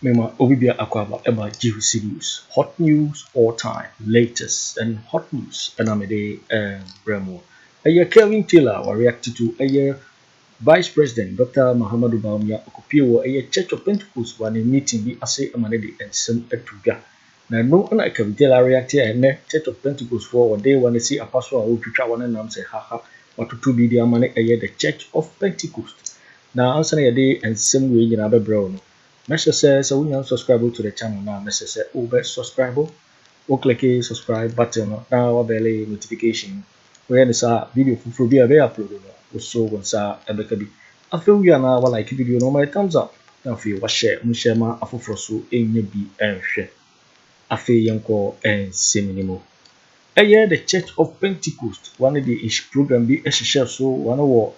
Mema Obibia Akwaba about GVC news. Hot news all time, latest and hot news. And I'm a day Bremo. A year Kelvin Taylor were reacted to a year Vice President Dr. Muhammadu Bawumia Okupio a year Church of Pentecost when a meeting be ase amanedi and some etuga. Now no one I can tell a reactor and Church of Pentecost for one day when they see a pastor who try one and say haha or to be the amane a year the Church of Pentecost. Now answer a day and some way in other brown. Message says so we subscribe to the channel now. Message says over subscribe. O click the subscribe button now our belly notification. Where this video for be uploaded. So once ebekabi. I feel we are now like video no my thumbs up. Now feel what share ma afofro so enye bi enhwe. Afi yenko en seminimo. Eye the Church of Pentecost one of the ish program be ehye so one of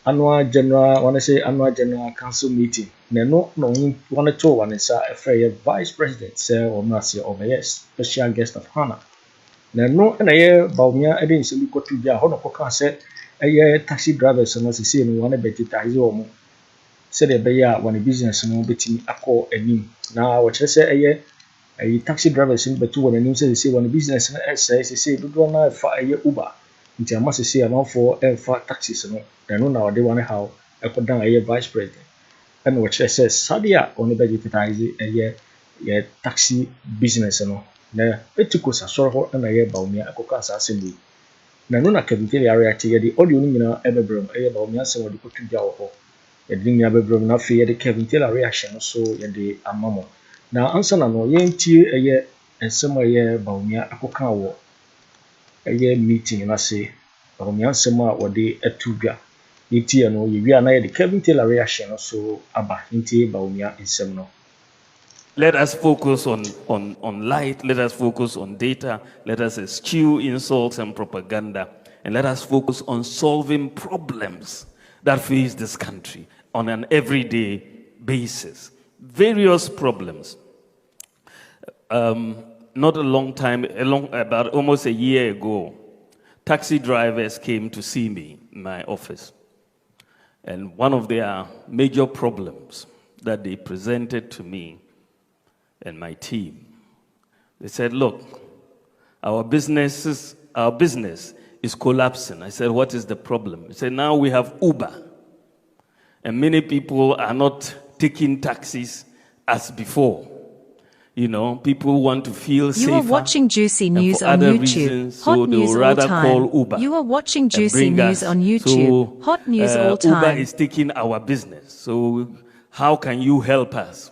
annual general council meeting. No one to one is a fair vice president, sir, or Mercy or special guest of honor. No, and a year Bawumia Edin Sulu got to be a honor said a year taxi drivers and was a scene one a digitize or said a bear one a business and betting a call and him. Now, what I say a year a taxi drivers in but two and him says, say one business and says, say, do not for a year Uber. Until I must say, I'm for taxis and no now they want how I put down a year vice president. And what I says, Sadia on the digitizing a year taxi business and all. Now, it took us a sort and a year Bawumia Akoka assembly. Now, no, I can tell you the audio Nina Everbrum, a year Bawumia, so the put to Jawo. A ding Everbrum, not fear the Kevin Taylor reaction, so the Amamo. Now, answer no, yen tea a year and some year Bawumia Akoka a year meeting, and I say, Bawumia Sema or day at Tuga. Iti ano we are na the Kevin Taylor reaction so aba inti Bawumia in semno. Let us focus on light, let us focus on data, let us eschew insults and propaganda, and let us focus on solving problems that face this country on an everyday basis. Various problems. Not a long time, about almost a year ago, taxi drivers came to see me in my office. And one of their major problems that they presented to me and my team, they said, look, our business is collapsing. I said, what is the problem? They said, now we have Uber. And many people are not taking taxis as before. You know, people want to feel safer. You are watching Juicy News on YouTube. Reasons, Hot so news all time. You are watching Juicy News on YouTube. Hot news all time. Uber is taking our business. So how can you help us?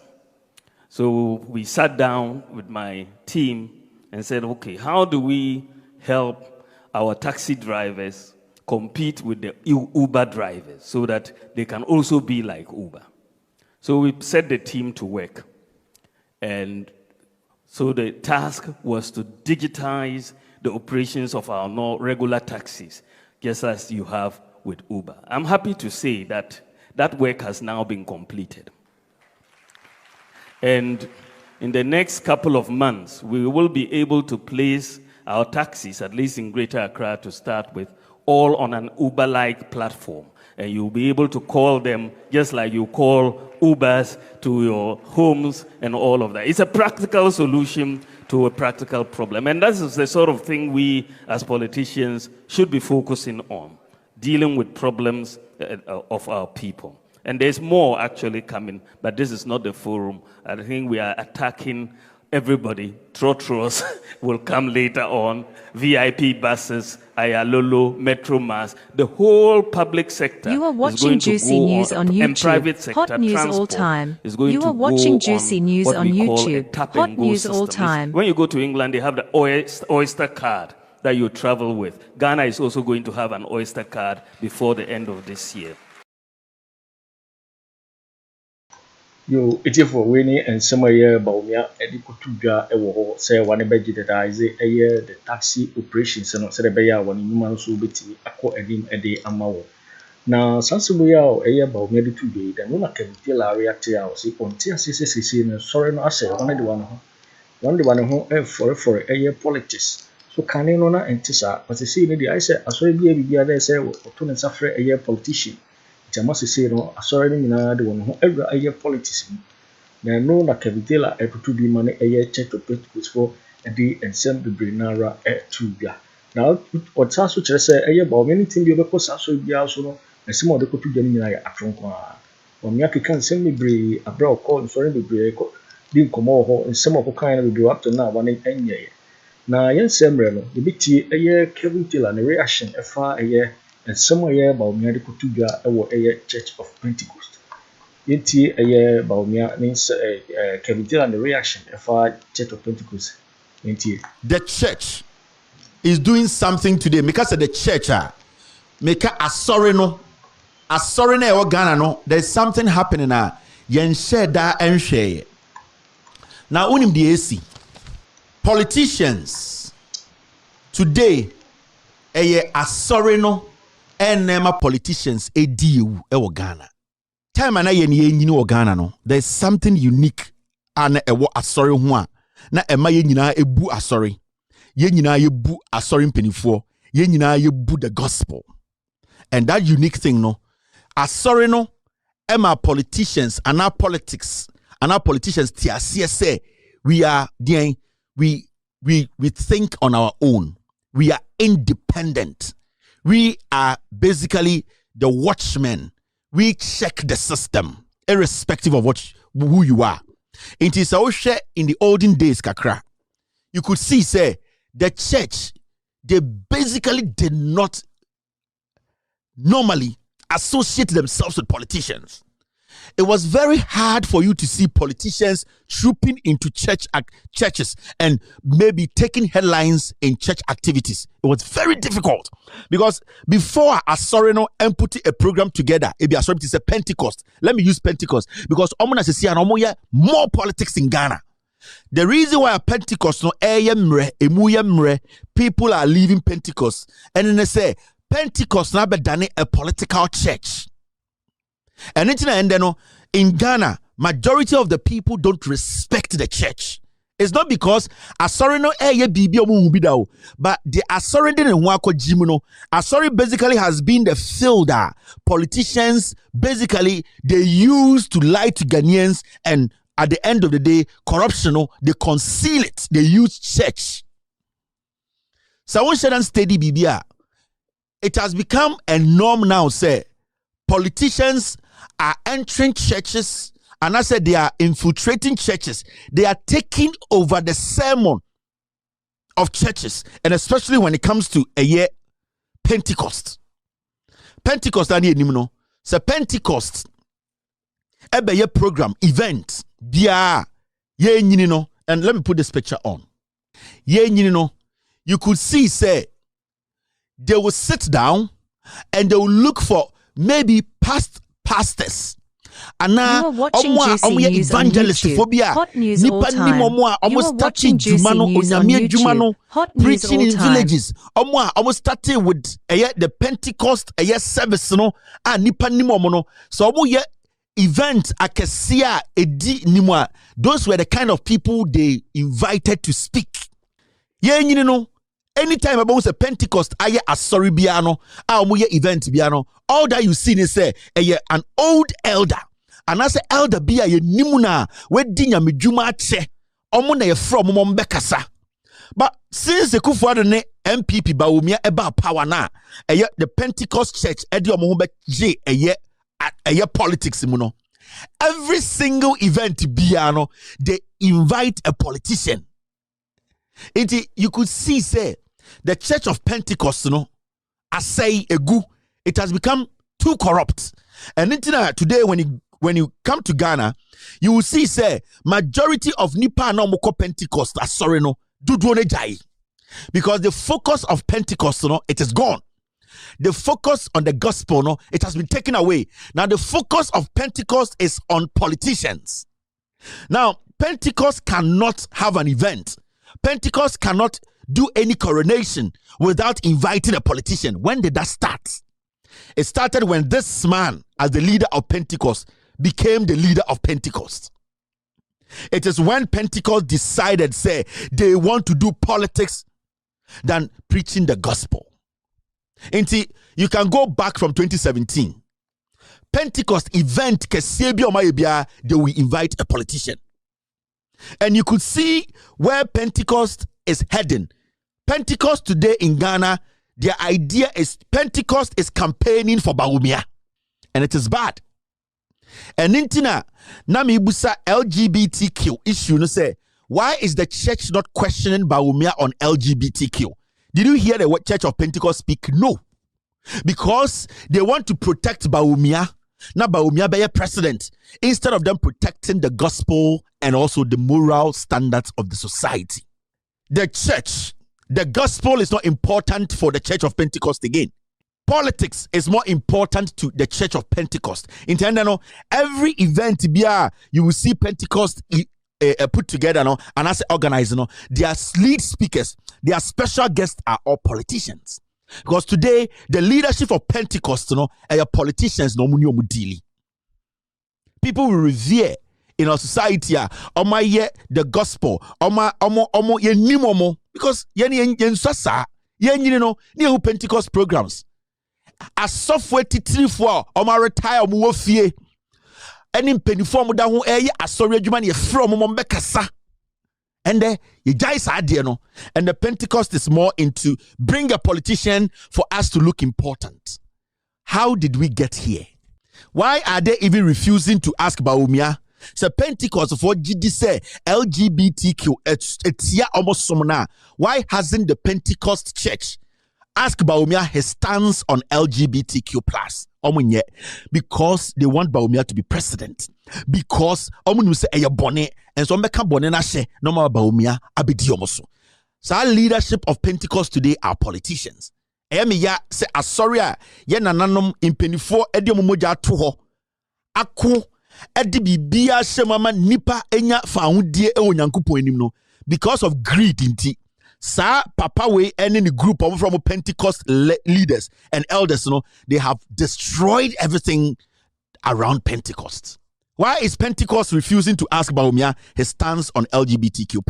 So we sat down with my team and said, okay, how do we help our taxi drivers compete with the Uber drivers so that they can also be like Uber? So we set the team to work. And so the task was to digitize the operations of our regular taxis, just as you have with Uber. I'm happy to say that that work has now been completed. And in the next couple of months, we will be able to place our taxis, at least in Greater Accra to start with, all on an Uber-like platform. And you'll be able to call them just like you call Ubers to your homes and all of that. It's a practical solution to a practical problem. And that is the sort of thing we as politicians should be focusing on, dealing with problems of our people. And there's more actually coming, but this is not the forum. I think we are attacking everybody. Trotros will come later on. VIP buses, Ayalolo, Metro Mass, the whole public sector. You are watching Juicy News on YouTube. And private sector, hot news all time. You are watching Juicy News on YouTube. Hot news all time. When you go to England, they have the Oyster card that you travel with. Ghana is also going to have an Oyster card before the end of this year. Yo, it's for winning and some year Bawumia Edikutuga Ewo say one digitize a year the taxi operations and said a bear one human so betty ako edim a day amawo. Now Sansubuya a year Bawumia today, the Nuna can tell our reactor see on TCC and sorry no say one the one who for a year politics. So Canona and Tissa, but I see the I said, I saw be a say or to suffer a year politician. I must say, no, sorry, the one who ever a year politician. na no na kevitela etutu bi mane Church of Pentecost for the ensem bebre nara etubia. Now what's also just say Bawumia anything bi obekọ saso bia so no ensem odekotu gya nyina ya atronko a. Bawumia keka ensem bebre abra okọ nsori bebre ekọ di nkomo ho ensem okokan na bebre up to now wane enye. Na yensem re no yebiti Kevin Taylor ne reaction efa ensem Bawumia dekotu gya ewo Church of Pentecost. Yeti Bawumia means Kevin Taylor and the reaction efa Church of Pentecost. The church is doing something today. Because the church make a sorry no Ghana no. There's something happening now. Yen share that and share. Now unim the AC. Politicians today a sorry no and nema politicians a deal Ghana. Time na yen Ghana no. There's something unique and a sorry one. Na ema ye nyina ebu asori ye nyina yebu asori mpenifo ye nyina yebu the gospel, and that unique thing no asori no ema politicians and our politics and our politicians tiasie say we are the we think on our own, we are independent, we are basically the watchmen, we check the system irrespective of who you are. It is also in the olden days, kakra. You could see, say, the church, they basically did not normally associate themselves with politicians. It was very hard for you to see politicians trooping into churches and maybe taking headlines in church activities. It was very difficult because before Asorino and put a program together, it is a Pentecost. Let me use Pentecost because more politics in Ghana. The reason why a Pentecost people are leaving Pentecost, and then they say Pentecost now be done a political church. And in Ghana, majority of the people don't respect the church. It's not because Asorino but the Asorino in Wako Jimuno. Asori basically has been the field that politicians basically they use to lie to Ghanaians, and at the end of the day, corruption, they conceal it. They use church. So when Shedan steady Bibia, it has become a norm now, say politicians are entering churches, and I said they are infiltrating churches. They are taking over the sermon of churches, and especially when it comes to a year Pentecost. Pentecost, I need to know. So Pentecost, a year program event. And let me put this picture on. You could see, say, they will sit down and they will look for maybe pastors. And now, evangelist phobia. Hot news all time. You are watching Juicy News on YouTube. Hot news preaching all in time. villages. Almost starting with the Pentecost service, no, and nipa nimo. So event akesia edi nimwa. Those were the kind of people they invited to speak. Anytime about a Pentecost, aye a sorry biano, event biano. All that you see is say an old elder. And as an elder be a nimuna, we dinya mijuma che, omuna ye from mombekasa. But since the Akufo-Addo ne MPP Bawumia eba power na, the Pentecost church edi omohombe je politics muno. Every single event biano, they invite a politician. You could see, say, the Church of Pentecost, it has become too corrupt. And today, when you come to Ghana, you will see, say, majority of Nipa no moko Pentecost because the focus of Pentecost, it is gone. The focus on the gospel, it has been taken away. Now, the focus of Pentecost is on politicians. Now, Pentecost cannot have an event. Pentecost cannot do any coronation without inviting a politician. When did that start? It started when this man, as the leader of Pentecost, became the leader of Pentecost. It is when Pentecost decided, say, they want to do politics than preaching the gospel. And see, you can go back from 2017. Pentecost event, they will invite a politician. And you could see where Pentecost is heading. Pentecost today in Ghana, their idea is Pentecost is campaigning for Bawumia. And it is bad. And intina, nami busa LGBTQ issue, no say, why is the church not questioning Bawumia on LGBTQ? Did you hear the Church of Pentecost speak? No. Because they want to protect Bawumia, now Bawumia be a president, instead of them protecting the gospel and also the moral standards of the society. The church, the gospel is not important for the Church of Pentecost again. Politics is more important to the Church of Pentecost. In Tendano, every event you will see Pentecost put together and as organized, their lead speakers, their special guests are all politicians. Because today, the leadership of Pentecost, are politicians, people will revere in our society, the gospel, because Pentecost programs. As software titiri for retire fie any penifom da ho asori adwuma ne from bekasa and you guys are there and the Pentecost is more into bring a politician for us to look important. How did we get here? Why are they even refusing to ask Bawumia? So Pentecost for GD say LGBTQ etia almost somna. Why hasn't the Pentecost church ask Bawumia his stance on LGBTQ+? Because they want Bawumia to be president. Because omu say eye bone and so meka bone na hye no ma Bawumia abedi omoso. So our leadership of Pentecost today are politicians. Aremeyaw say asori a ye nananom impenifo edi ommoja to ho. Ako edi bibia hye mama nipa enya fa ahudie e onyankopon anim no because of greed inti. Sir, Papa we and in the group from Pentecost leaders and elders, they have destroyed everything around Pentecost. Why is Pentecost refusing to ask Bawumia his stance on LGBTQ+?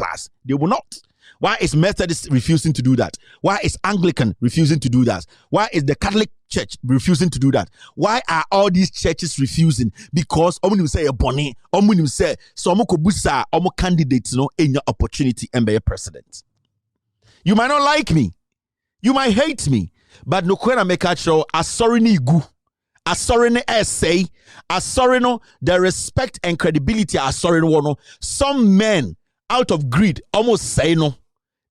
They will not. Why is Methodist refusing to do that? Why is Anglican refusing to do that? Why is the Catholic Church refusing to do that? Why are all these churches refusing? Because omu say a bonnet, omu say so omu kobusa omu candidates in your opportunity and be a president. You might not like me. You might hate me. But no kwena make a show asori ni gu. Asori ni essay. Asori no the respect and credibility asori no. Some men out of greed almost say no.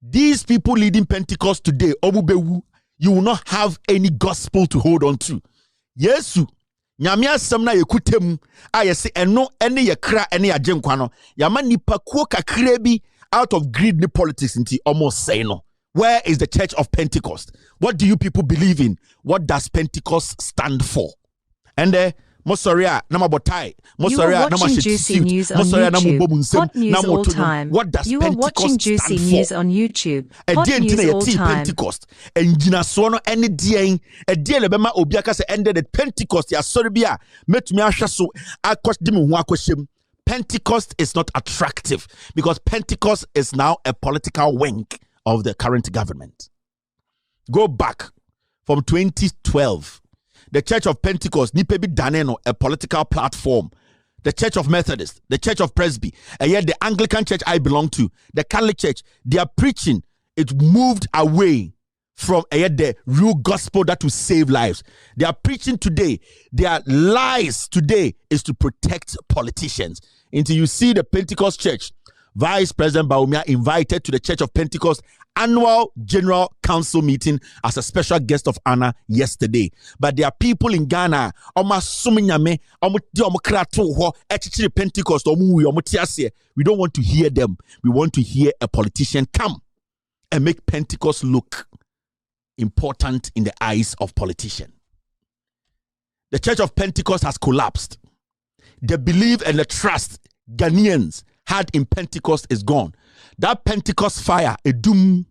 These people leading Pentecost today, obubewu, you will not have any gospel to hold on to. Yesu. Nyamia samna yekutemu. Ayese eno ene yekra ene yajenkwa no. Yama nipa kuo kakrebi out of greed ni politics inti almost say no. Where is the Church of Pentecost? What do you people believe in? What does Pentecost stand for? And Mosoria namabotai. Mosoria Juicy News on YouTube. Hot news all time. What does you are watching Juicy News on YouTube. Hot news all time. Pentecost. And Jinasono any day a deal bema obiaka se ended at Pentecost. Ya sorry bia met me ashaso I question him question. Pentecost is not attractive because Pentecost is now a political wing of the current government. Go back from 2012. The Church of Pentecost, Nipebi Daneno, a political platform. The Church of Methodist, the Church of Presby, and yet the Anglican Church I belong to, the Catholic Church, they are preaching. It moved away from the real gospel that will save lives. They are preaching today. Their lies today is to protect politicians. Until you see the Pentecost Church, Vice President Bawumia invited to the Church of Pentecost annual General Council meeting as a special guest of honor yesterday. But there are people in Ghana, Pentecost, we don't want to hear them. We want to hear a politician come and make Pentecost look important in the eyes of politicians. The Church of Pentecost has collapsed. The belief and the trust Ghanaians had in Pentecost is gone. That Pentecost fire, a doom.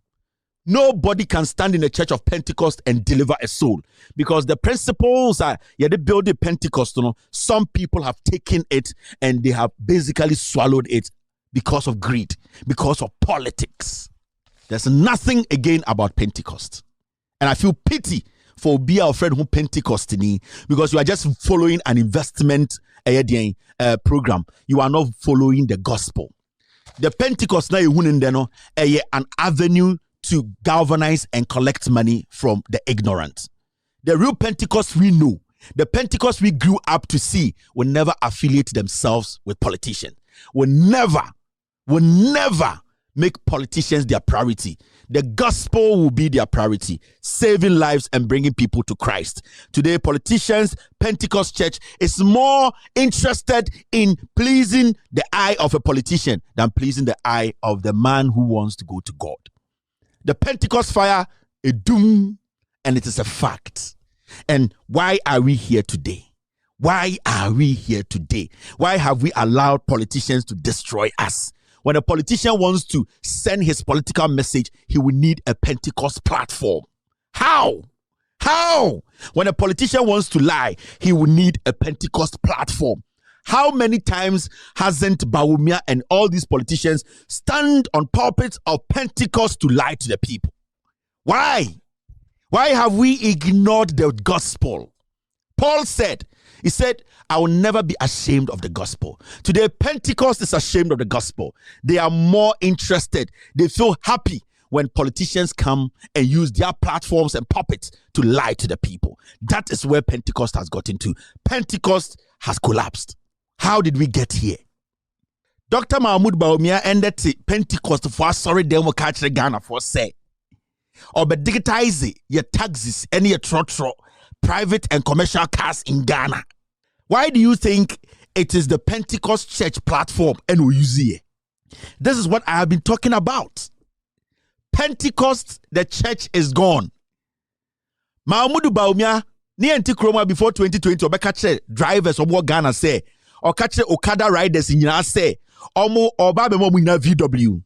Nobody can stand in the Church of Pentecost and deliver a soul because the principles are they build the Pentecost. Some people have taken it and they have basically swallowed it because of greed, because of politics. There's nothing again about Pentecost, and I feel pity for be our friend who Pentecost ni, because you are just following an investment program. You are not following the gospel. The Pentecost na an avenue to galvanize and collect money from the ignorant. The real Pentecost we know, the Pentecost we grew up to see, will never affiliate themselves with politicians. Will never make politicians their priority. The gospel will be their priority, saving lives and bringing people to Christ. Today, politicians, Pentecost Church is more interested in pleasing the eye of a politician than pleasing the eye of the man who wants to go to God. The Pentecost fire, a doom, and it is a fact. And why are we here today? Why are we here today? Why have we allowed politicians to destroy us? When a politician wants to send his political message, he will need a Pentecost platform. How? When a politician wants to lie, he will need a Pentecost platform. How many times hasn't Bawumia and all these politicians stand on pulpits of Pentecost to lie to the people? Why? Why have we ignored the gospel? Paul said, he said, I will never be ashamed of the gospel. Today, Pentecost is ashamed of the gospel. They are more interested. They feel happy when politicians come and use their platforms and puppets to lie to the people. That is where Pentecost has gotten to. Pentecost has collapsed. How did we get here? Dr. Mahmoud Bawumia ended Pentecost for sorry demo catch Ghana for say. Or be digitizing your taxis and your trotro, private and commercial cars in Ghana. Why do you think it is the Pentecost Church platform and we use it? This is what I have been talking about. Pentecost, the church is gone. Mahmoud Bawumia, ni enti kroma before 2020, obeka drivers obo Ghana say, or catch Okada riders in Ghana say, omo oba be mo ina VW.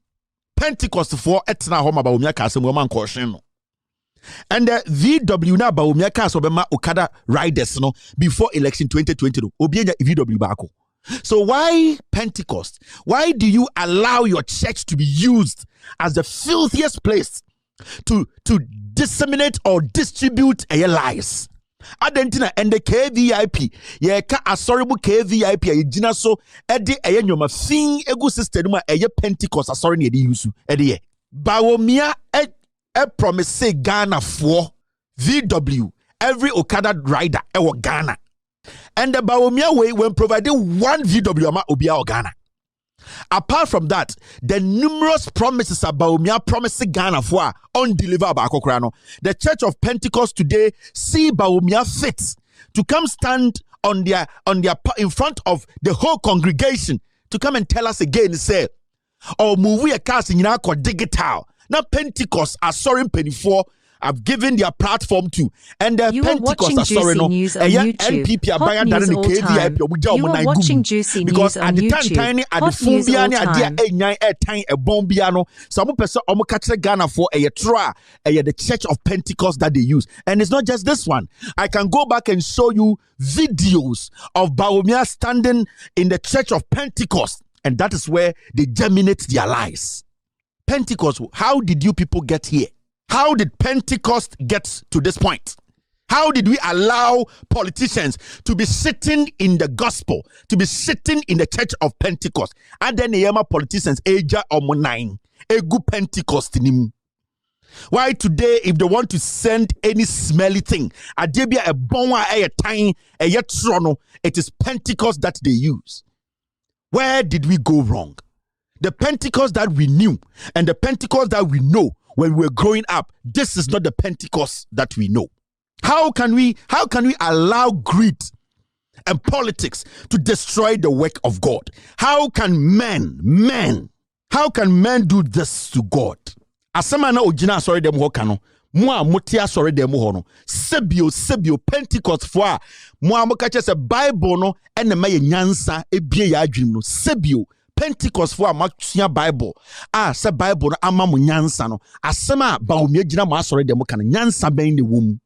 Pentecost for etna homa Bawumia kase mo man caution. And the VW na Bawumia kase obema Okada riders no before election 2020 obienya VW bako. So why Pentecost? Why do you allow your church to be used as the filthiest place to disseminate or distribute a lies? Adentina and the KVIP, ye ka asorrible KVIP a jina so edi eye nyoma fin egu system ma eye Pentecost asorri na edi Owusu edi ye Bawumia e promise Ghana for VW every Okada rider e Ghana. And the Bawumia way when providing one VW ama obia o Ghana. Apart from that, the numerous promises about Bawumia promising Ghana for undeliverable akokrano. The Church of Pentecost today see Bawumia fit to come stand on their in front of the whole congregation to come and tell us again, say, oh, move a cast in digital. Now Pentecost are sorry penny for. I've given their platform to, and the Pentecost are sorry no. NPP are buying that in the KVIP. You are watching Juicy News on YouTube. Because at the time, at the Fumbiani, at the a Bombiano, some person catch Ghana for a try the Church of Pentecost that they use, and it's not just this one. I can go back and show you videos of Bawumia standing in the Church of Pentecost, and that is where they germinate their lies. Pentecost. How did you people get here? How did Pentecost get to this point? How did we allow politicians to be sitting in the gospel, to be sitting in the Church of Pentecost? And then the politicians, Eja Omonine, Egu Pentecost. Why today, if they want to send any smelly thing, Adebia a bonwa a time, a yetrono, it is Pentecost that they use. Where did we go wrong? The Pentecost that we knew and the Pentecost that we know when we were growing up, this is not the Pentecost that we know. How can we allow greed and politics to destroy the work of God? How can men do this to God? Asamana ojina sorry dem ho kano. Mo motia sorry dem ho no. Sebio Pentecost for mo amoka se Bible no ene ma ye nyansa ebie ya adwim no. Sebio Pentecost for a Bible. Se Bible no ama mo nyansa no. Asema Bawumia gina mo asore dem kan nyansa ben de wom.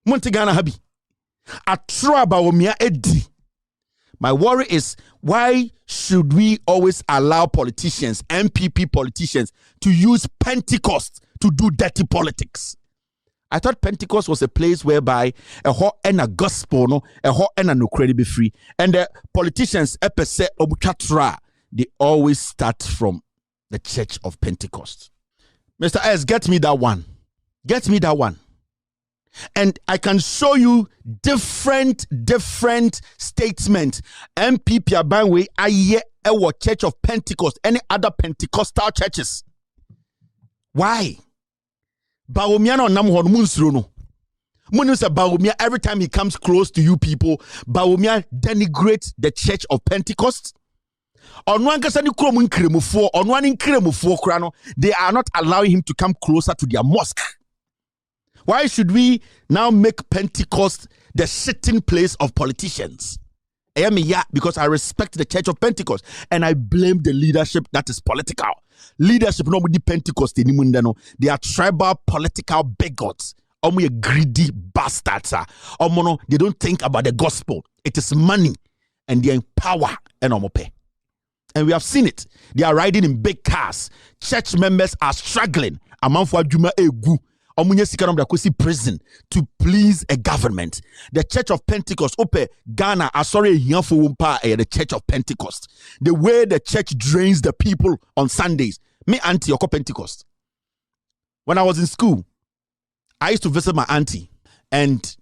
Monte Ghana habi. Atra Bawumia edi. My worry is, why should we always allow politicians, MPP politicians, to use Pentecost to do dirty politics? I thought Pentecost was a place whereby a hot and a gospel, no, a hot and a no credit be free. And the politicians, they always start from the Church of Pentecost. Mr. S, get me that one. Get me that one. And I can show you different statements. MPP Abanwe aye ewo Church of Pentecost, any other Pentecostal churches. Why? Bawumia no nam hon munsuro no. Munu say Bawumia, every time he comes close to you people, Bawumia denigrates the Church of Pentecost. They are not allowing him to come closer to their mosque. Why should we now make Pentecost the sitting place of politicians? Aremeyaw, because I respect the Church of Pentecost and I blame the leadership that is political. Leadership no be Pentecost anymore. They are tribal political bigots. Greedy bastards. They don't think about the gospel. It is money and they are in power and pay. And we have seen it. They are riding in big cars. Church members are struggling. Prison to please a government. The Church of Pentecost, Ghana, the Church of Pentecost. The way the church drains the people on Sundays. Me auntie, Pentecost. When I was in school, I used to visit my auntie, and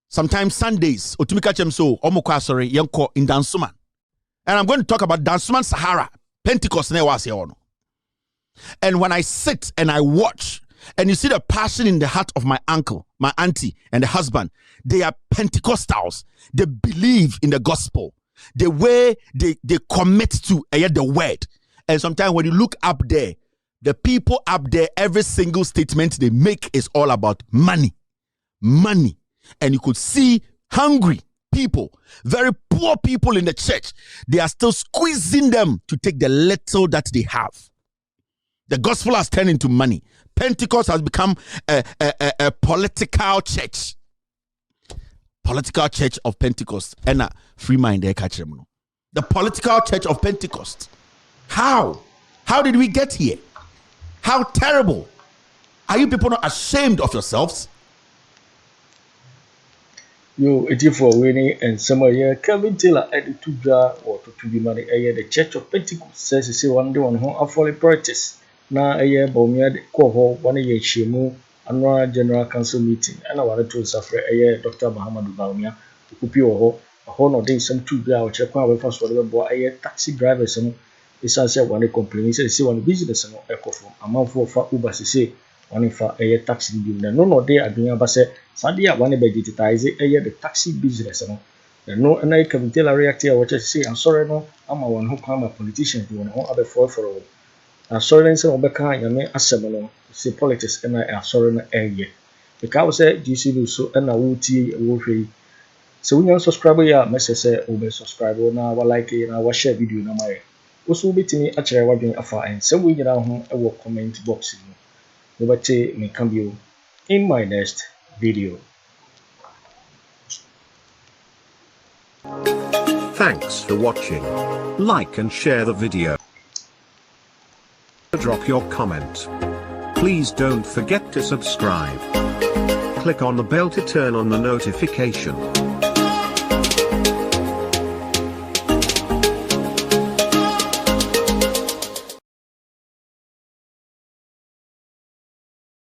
sometimes Sundays, in Dansuman. And I'm going to talk about Dansuman Sahara, Pentecost. And when I sit and I watch, and you see the passion in the heart of my uncle, my auntie, and the husband, they are Pentecostals. They believe in the gospel. The way they commit to the word. And sometimes when you look up there, the people up there, every single statement they make is all about money. Money. And you could see hungry people, very poor people in the church. They are still squeezing them to take the little that they have. The gospel has turned into money. Pentecost has become a political church. Political Church of Pentecost. And a free mind there, the political Church of Pentecost. How? How did we get here? How terrible. Are you people not ashamed of yourselves? Yo, it is for winning and summer year. Kevin Taylor at the Tuga or to be money the Church of Pentecost says one day on home after practice. Na Bawumia Koho 1 year Shemu annual General Council meeting and I wanted to suffer Dr. Muhammad Bawumia Kupio a whole no day some 2 hours check out first whatever boy taxi drivers and it's answer one complaint say one business and Akufo a month for Uber say one for taxi bill no day Abinya Sadia one by digitizing the taxi business and no and I can tell a reactor what I say I'm sorry no I'm a one who come a politician you want to have a for sorry and some Obeka Yame Assemble, say politics and I sorry in the area. Because I GC so and I will tea. So when you subscribe, ya message say, Obe subscribe now, like it, and I share video na my. Also, be to me, actually, what doing a fine. So we get home, I will comment box. Nobody may come you in my next video. Thanks for watching. Like and share the video. Drop your comment. Please don't forget to subscribe. Click on the bell to turn on the notification.